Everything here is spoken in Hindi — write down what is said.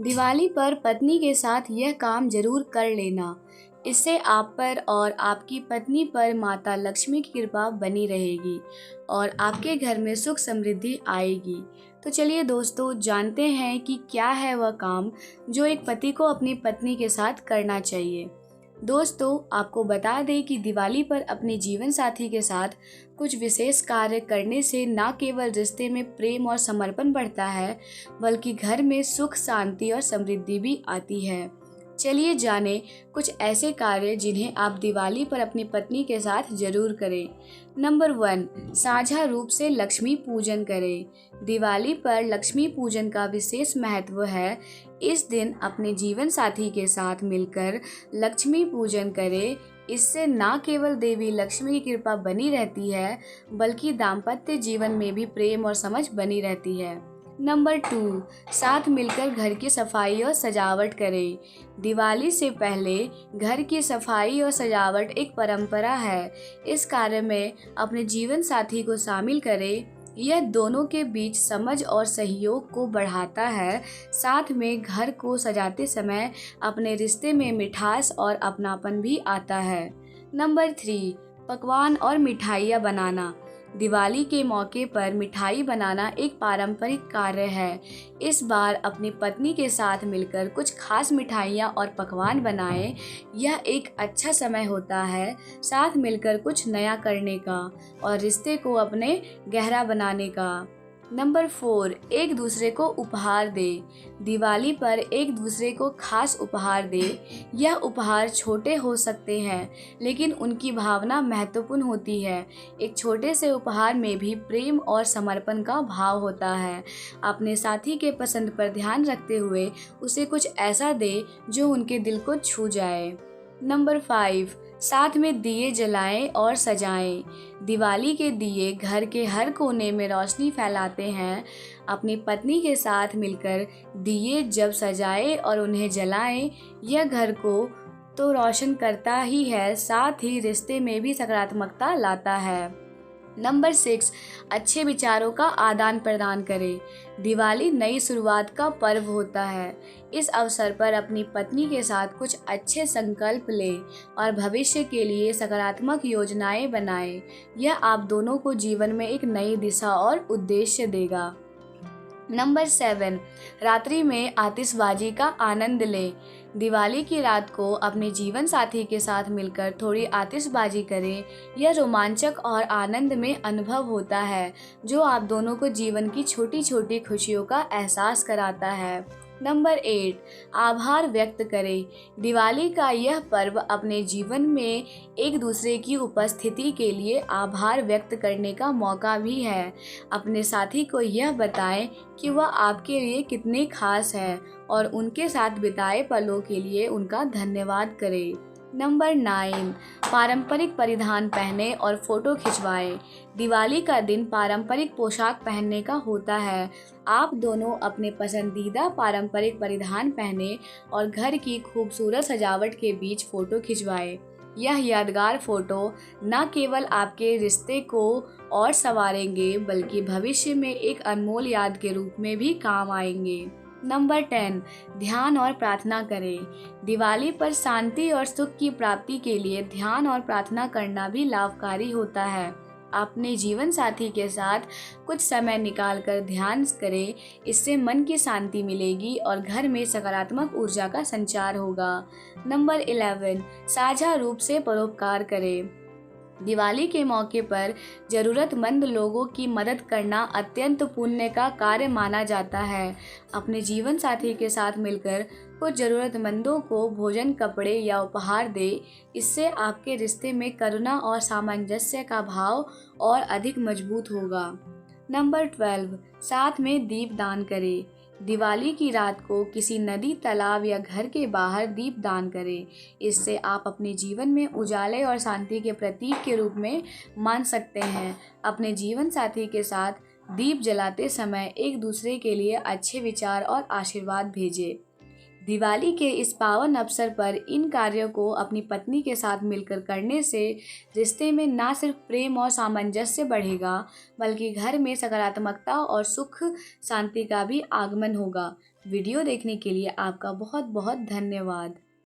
दिवाली पर पत्नी के साथ यह काम जरूर कर लेना। इससे आप पर और आपकी पत्नी पर माता लक्ष्मी की कृपा बनी रहेगी और आपके घर में सुख समृद्धि आएगी। तो चलिए दोस्तों, जानते हैं कि क्या है वह काम जो एक पति को अपनी पत्नी के साथ करना चाहिए। दोस्तों, आपको बता दें कि दिवाली पर अपने जीवन साथी के साथ कुछ विशेष कार्य करने से न केवल रिश्ते में प्रेम और समर्पण बढ़ता है, बल्कि घर में सुख, शांति और समृद्धि भी आती है। चलिए जानें कुछ ऐसे कार्य जिन्हें आप दिवाली पर अपनी पत्नी के साथ जरूर करें। नंबर 1, साझा रूप से लक्ष्मी पूजन करें। दिवाली पर लक्ष्मी पूजन का विशेष महत्व है। इस दिन अपने जीवन साथी के साथ मिलकर लक्ष्मी पूजन करें। इससे न केवल देवी लक्ष्मी की कृपा बनी रहती है, बल्कि दाम्पत्य जीवन में भी प्रेम और समझ बनी रहती है। नंबर 2, साथ मिलकर घर की सफाई और सजावट करें। दिवाली से पहले घर की सफाई और सजावट एक परंपरा है। इस कार्य में अपने जीवन साथी को शामिल करें। यह दोनों के बीच समझ और सहयोग को बढ़ाता है। साथ में घर को सजाते समय अपने रिश्ते में मिठास और अपनापन भी आता है। नंबर 3, पकवान और मिठाइयाँ बनाना। दिवाली के मौके पर मिठाई बनाना एक पारंपरिक कार्य है। इस बार अपनी पत्नी के साथ मिलकर कुछ खास मिठाइयाँ और पकवान बनाएं। यह एक अच्छा समय होता है साथ मिलकर कुछ नया करने का और रिश्ते को अपने गहरा बनाने का। नंबर 4, एक दूसरे को उपहार दे। दिवाली पर एक दूसरे को खास उपहार दे। यह उपहार छोटे हो सकते हैं, लेकिन उनकी भावना महत्वपूर्ण होती है। एक छोटे से उपहार में भी प्रेम और समर्पण का भाव होता है। अपने साथी के पसंद पर ध्यान रखते हुए उसे कुछ ऐसा दे जो उनके दिल को छू जाए। नंबर 5, साथ में दिए जलाएं और सजाएं। दिवाली के दिए घर के हर कोने में रोशनी फैलाते हैं। अपनी पत्नी के साथ मिलकर दिए जब सजाएं और उन्हें जलाएं, यह घर को तो रोशन करता ही है, साथ ही रिश्ते में भी सकारात्मकता लाता है। नंबर 6, अच्छे विचारों का आदान प्रदान करें। दिवाली नई शुरुआत का पर्व होता है। इस अवसर पर अपनी पत्नी के साथ कुछ अच्छे संकल्प लें और भविष्य के लिए सकारात्मक योजनाएं बनाएं। यह आप दोनों को जीवन में एक नई दिशा और उद्देश्य देगा। नंबर 7, रात्रि में आतिशबाजी का आनंद लें। दिवाली की रात को अपने जीवन साथी के साथ मिलकर थोड़ी आतिशबाजी करें। यह रोमांचक और आनंद में अनुभव होता है, जो आप दोनों को जीवन की छोटी छोटी खुशियों का एहसास कराता है। नंबर 8, आभार व्यक्त करें। दिवाली का यह पर्व अपने जीवन में एक दूसरे की उपस्थिति के लिए आभार व्यक्त करने का मौका भी है। अपने साथी को यह बताएं कि वह आपके लिए कितने खास हैं और उनके साथ बिताए पलों के लिए उनका धन्यवाद करें। नंबर 9, पारंपरिक परिधान पहने और फोटो खिंचवाएं। दिवाली का दिन पारंपरिक पोशाक पहनने का होता है। आप दोनों अपने पसंदीदा पारंपरिक परिधान पहने और घर की खूबसूरत सजावट के बीच फोटो खिंचवाएं। यह यादगार फोटो न केवल आपके रिश्ते को और संवारेंगे, बल्कि भविष्य में एक अनमोल याद के रूप में भी काम आएंगे। नंबर 10, ध्यान और प्रार्थना करें। दिवाली पर शांति और सुख की प्राप्ति के लिए ध्यान और प्रार्थना करना भी लाभकारी होता है। अपने जीवन साथी के साथ कुछ समय निकालकर ध्यान करें। इससे मन की शांति मिलेगी और घर में सकारात्मक ऊर्जा का संचार होगा। नंबर 11, साझा रूप से परोपकार करें। दिवाली के मौके पर ज़रूरतमंद लोगों की मदद करना अत्यंत पुण्य का कार्य माना जाता है। अपने जीवन साथी के साथ मिलकर कुछ ज़रूरतमंदों को भोजन, कपड़े या उपहार दे। इससे आपके रिश्ते में करुणा और सामंजस्य का भाव और अधिक मजबूत होगा। नंबर 12, साथ में दीप दान करें। दिवाली की रात को किसी नदी, तालाब या घर के बाहर दीप दान करें। इससे आप अपने जीवन में उजाले और शांति के प्रतीक के रूप में मान सकते हैं। अपने जीवन साथी के साथ दीप जलाते समय एक दूसरे के लिए अच्छे विचार और आशीर्वाद भेजें। दिवाली के इस पावन अवसर पर इन कार्यों को अपनी पत्नी के साथ मिलकर करने से रिश्ते में न सिर्फ प्रेम और सामंजस्य बढ़ेगा, बल्कि घर में सकारात्मकता और सुख शांति का भी आगमन होगा। वीडियो देखने के लिए आपका बहुत बहुत धन्यवाद।